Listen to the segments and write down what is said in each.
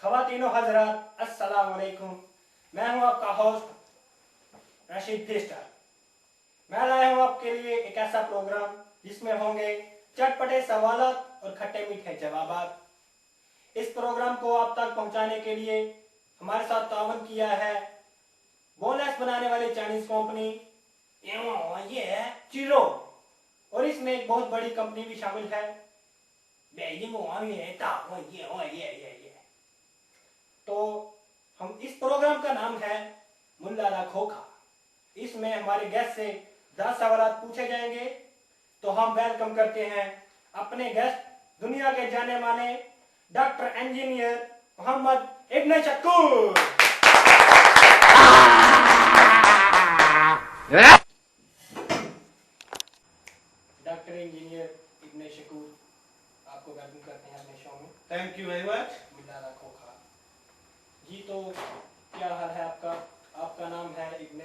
ख़वातीनो हज़रात अस्सलाम वालेकुम। मैं हूं आपका होस्ट रशीद फिस्टर। मैं लाया हूं आपके लिए एक ऐसा प्रोग्राम जिसमें होंगे चटपटे सवालात और खट्टे मीठे जवाबात। इस प्रोग्राम को आप तक पहुंचाने के लिए हमारे साथ तावन किया है बोनलेस बनाने वाली चाइनीज कंपनी ये है चिरो, और इसमें एक बहुत बड़ी कंपनी भी शामिल है तो हम इस प्रोग्राम का नाम है मुल्ला दा खोखा। इसमें हमारे गेस्ट से 10 सवाल पूछे जाएंगे। तो हम वेलकम करते हैं अपने गेस्ट, दुनिया के जाने माने doctor engineer Mohammad Ibn Shakoor. Doctor engineer Ibn Shakoor, आपको वेलकम करते हैं अपने शो में। Thank you very much. Mulla da Khokha जी, तो क्या हाल है आपका? आपका नाम है इब्न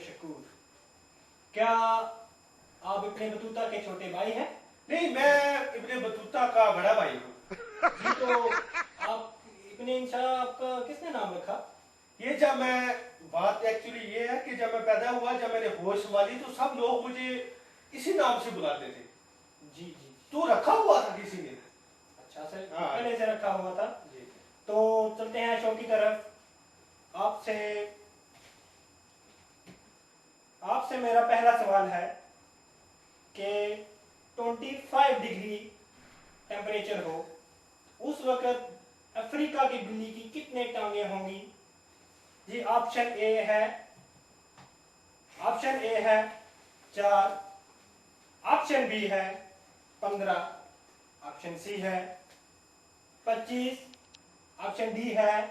शकूर। क्या आप इब्न बतूता के छोटे भाई हैं? नहीं, मैं इब्ने बतूता का बड़ा भाई हूँ। जी, तो आप इब्ने इंशाल्लाह आपका किसने नाम रखा? ये जब मैं बात एक्चुअली ये है कि जब मैं पैदा हुआ, जब मैंने होश संभाली तो सब लोग मुझे इसी नाम से बुलाते थे। जी जी, तो रखा हुआ था किसी ने। अच्छा से हाँ। पहले से रखा हुआ था जी। तो चलते हैं शो की तरफ। आपसे मेरा पहला सवाल है कि 25 डिग्री टेम्परेचर हो उस वक्त अफ्रीका की बिल्ली की कितने टांगे होंगी? जी, ऑप्शन ए है 4, ऑप्शन बी है 15, ऑप्शन सी है 25, ऑप्शन डी है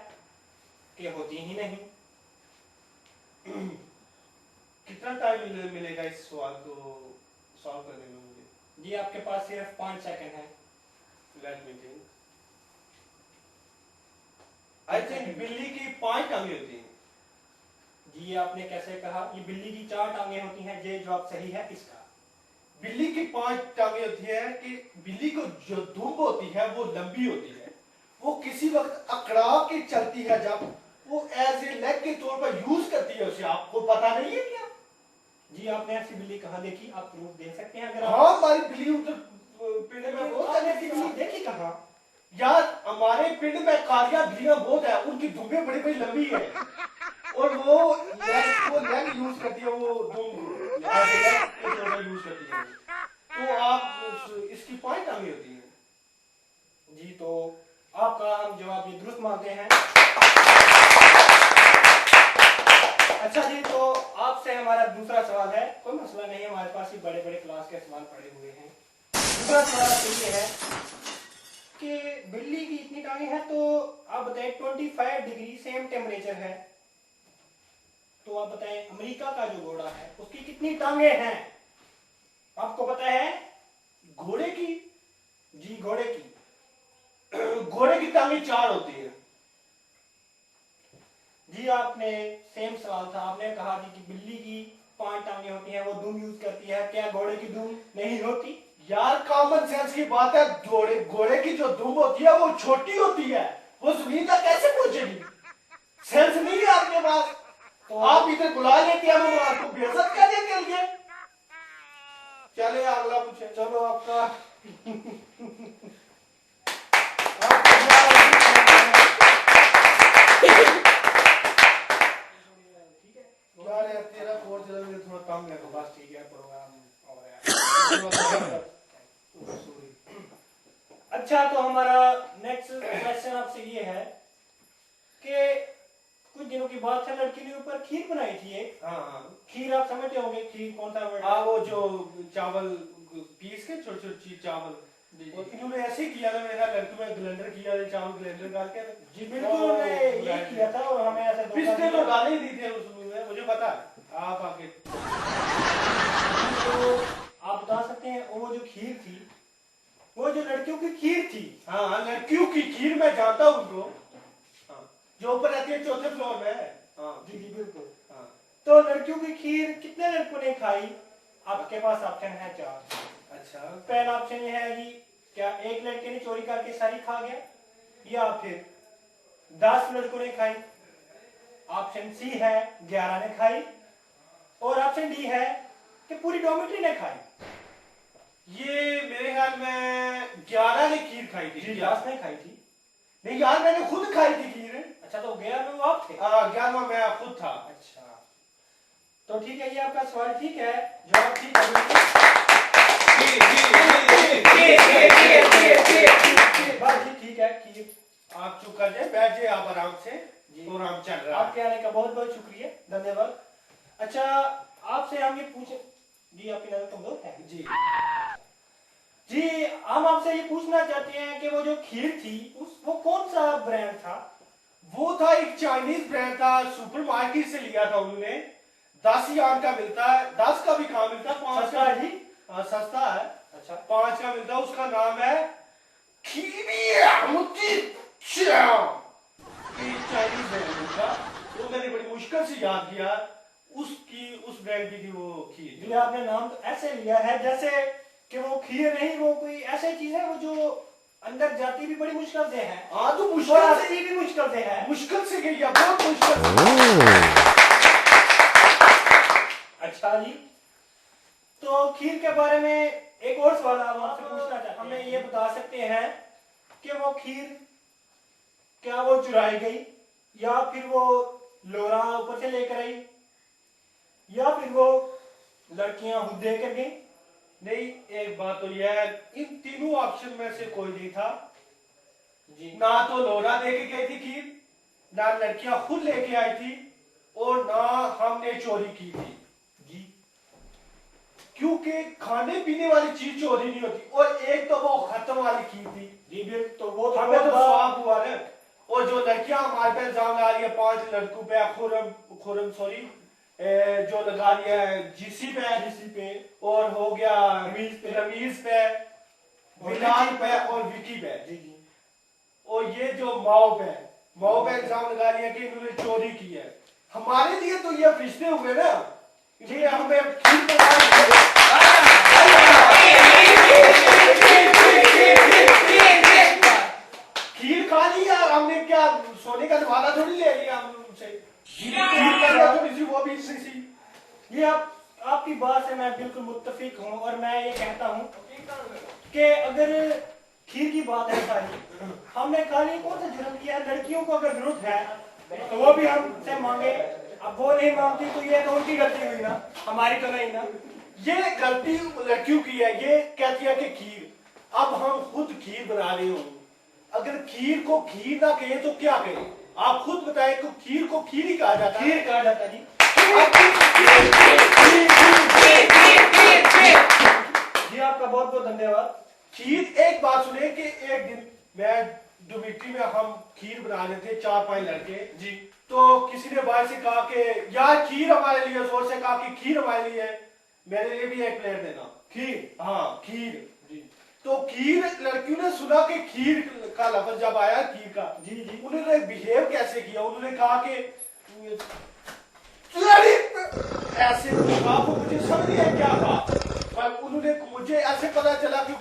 कि होती ही नहीं। कितना टाइम मिलेगा इस सवाल को सॉल्व करने में मुझे? जी, आपके पास सिर्फ 5 सेकंड है। Let me think. I think बिल्ली की 5 टांगे होती हैं। जी, आपने कैसे कहा? ये बिल्ली की 4 टांगे होती हैं। ये जवाब सही है इसका। बिल्ली की 5 टांगे होती है कि बिल्ली को जो धूप होती है वो लंबी होती है, वो किसी वक्त अकड़ा के चलती है, जब वो एज ए लेग के तौर पर यूज करती है उसे। आपको पता नहीं है क्या? जी, आपने ऐसी बिल्ली कहाँ देखी? आप प्रूफ दे सकते हैं अगर हाँ, हमारी बिल्ली उधर पिंड में बहुत आपने ऐसी बिल्ली देखी कहाँ? यार, हमारे पिंड में कालिया बिल्लियां बहुत है, उनकी धुम्बे बड़ी बड़ी लंबी है और वो लेग यूज करती है, वो धुम एज ए लेग के तौर पर यूज करती है। तो आप इसकी 5 टांगे होती हैं। जी, तो आपका हम जवाब ये दुरुस्त मानते हैं। अच्छा जी, तो आपसे हमारा दूसरा सवाल है। कोई मसला नहीं, हमारे पास ही बड़े बड़े क्लास के सवाल पड़े हुए हैं। दूसरा सवाल आपसे ये है कि बिल्ली की इतनी टांगे हैं, तो आप बताएं 25 डिग्री सेम टेम्परेचर है, तो आप बताएं अमेरिका का जो घोड़ा है उसकी कितनी टांगे हैं? आपको पता है? घोड़े की? जी, घोड़े की। घोड़े की टांगे 4 होती है। जी, आपने सेम सवाल था। आपने कहा जी कि बिल्ली की 5 टांगे होती हैं, वो दुम यूज करती है। क्या घोड़े की दुम नहीं होती? यार, कॉमन सेंस की बात है। घोड़े की जो दुम होती है वो छोटी होती है, वो जमीन तक कैसे पहुंचेगी? सेंस नहीं है आपके पास। तो आप इधर बुला लेते हैं, हम आपको बेइज्जत करने के लिए। चले अगला पूछे। चलो, आपका यार तेरा कोर्स थोड़ा कम है। बस ठीक है, प्रोग्राम हो अच्छा, तो हमारा नेक्स्ट क्वेश्चन आपसे ये है कि कुछ दिनों की बात है, लड़की ने ऊपर खीर बनाई थी एक। हाँ। खीर आप समझते होंगे, खीर कौन सा वर्ड? हाँ, वो जो चावल पीस के छोटे छोटे चावल, और इन्होंने ऐसे ही किया था। मेरा लड़की में ग्राइंडर किया था, चावल ग्राइंडर करके। जी बिल्कुल, उन्होंने ये किया था और हमें ऐसे पिछले तो डाले ही नहीं थे उसमें, मुझे पता है। आप आगे तो आप बता सकते हैं वो जो खीर थी, वो जो लड़कियों की खीर थी। हाँ, लड़कियों की खीर मैं जानता हूँ उनको। हाँ, जो ऊपर रहती है 4थे फ्लोर में। हाँ जी जी बिल्कुल। हाँ। तो लड़कियों की खीर कितने लड़कों ने खाई? आपके पास ऑप्शन है 4। अच्छा। पहला ऑप्शन ये है जी, क्या एक लड़के ने चोरी करके सारी खा गया? या फिर 10 लड़कों ने खाई? ऑप्शन सी है 11 ने खाई और ऑप्शन डी है कि पूरी डॉर्मेट्री ने खाई। ये मेरे ख्याल में 11 ने खीर खाई थी। जी 10 ने खाई थी। नहीं यार, मैंने खुद खाई थी खीर। अच्छा, तो 11 में वो आप थे? 11वां मैं खुद था। अच्छा, तो ठीक है, ये आपका सवाल ठीक है, जवाब ठीक है बिल्कुल। बस जी ठीक है, खीर। आप चुप कर जाए, बैठ जाए आप आराम से। प्रोग्राम चल रहा है। आपके आने का बहुत बहुत शुक्रिया, धन्यवाद। अच्छा, आपसे हम ये पूछे जी, आपकी नजर कमजोर है जी जी, हम आपसे ये पूछना चाहते हैं कि वो जो खीर थी वो कौन सा ब्रांड था? वो था एक चाइनीज ब्रांड था, सुपरमार्केट से लिया था उन्होंने। 10 यान का मिलता है, 10 का भी कहाँ मिलता है, 5 सस्ता का है जी? सस्ता है। अच्छा, 5 का मिलता है। उसका नाम है चाइनीज ब्रांड का। तो मैंने बड़ी मुश्किल से याद किया, उस ब्रांड की थी वो खीर। जी आपने नाम तो ऐसे लिया है जैसे कि वो खीर नहीं, वो कोई ऐसी चीज है वो जो अंदर जाती भी बड़ी मुश्किल से है। हाँ, तो और मुश्किल से, आती भी मुश्किल से है। मुश्किल से गई है, बहुत मुश्किल से। अच्छा जी, तो खीर के बारे में एक और सवाल हम आपसे पूछना चाहते हैं। हमें ये बता सकते हैं कि वो खीर क्या वो चुराई गई, या फिर वो लोरा ऊपर से लेकर आई, या फिर वो लड़कियां खुद देकर गई? नहीं, एक बात तो यह है, इन तीनों ऑप्शन में से कोई नहीं था जी, ना। तो लोरा लेके गई थी खीर, ना लड़कियां खुद लेके आई थी, और ना हमने चोरी की थी जी, क्योंकि खाने पीने वाली चीज चोरी नहीं होती। और एक तो वो खत्म वाली खीर थी, जी बिल्कुल, तो वो तो हमें तो बहुत स्वाब हुआ ना। और जो लड़कियां हमारे पे इल्जाम ला रही है 5 लड़कों पे, खुरम सॉरी, जो लगा रही है जीसी पे, और हो गया रमीज पे, बिलाल पे और विकी पे, जी जी, और ये जो माओ पे इल्जाम लगा रही है कि इन्होंने चोरी की है। हमारे लिए तो ये फरिश्ते हुए ना, इसलिए हमें खीर खा ली यार हमने, क्या सोने का दरवाजा थोड़ी ले लिया हम उनसे। थोड़ी सी वो भी सी। ये आपकी बात से मैं बिल्कुल मुत्तफिक हूँ, और मैं ये कहता हूँ कि अगर खीर की बात है सारी, हमने खाली कौन सा जुर्म किया है? लड़कियों को अगर जरूरत है तो वो भी हमसे मांगे, अब वो नहीं मांगती तो ये तो उनकी गलती हुई ना, हमारी तो नहीं ना। ये गलती लड़कियों की है। ये कहती है कि खीर, अब हम खुद खीर बना रहे हो, अगर खीर को खीर ना कहे तो क्या कहे? आप खुद बताएं कि खीर को खीर ही कहा जाता है। खीर कहा जाता जी। जी आपका बहुत बहुत धन्यवाद। खीर, एक बात सुने कि एक दिन मैं डोमेट्री में हम खीर बना रहे थे, 4-5 लड़के जी, तो किसी ने भाई से कहा कि यार खीर हमारे लिए, जोर से कहा कि खीर हमारे लिए है, मेरे लिए भी एक प्लेट देना खीर। हाँ खीर। जी तो खीर, लड़कियों ने सुना कि खीर का लफ्ज जब आया खीर का, जी जी, उन्होंने बिहेव कैसे किया? उन्होंने कहा कि ऐसे कहा, वो मुझे समझ नहीं आया क्या कहा, पर उन्होंने, मुझे ऐसे पता चला कि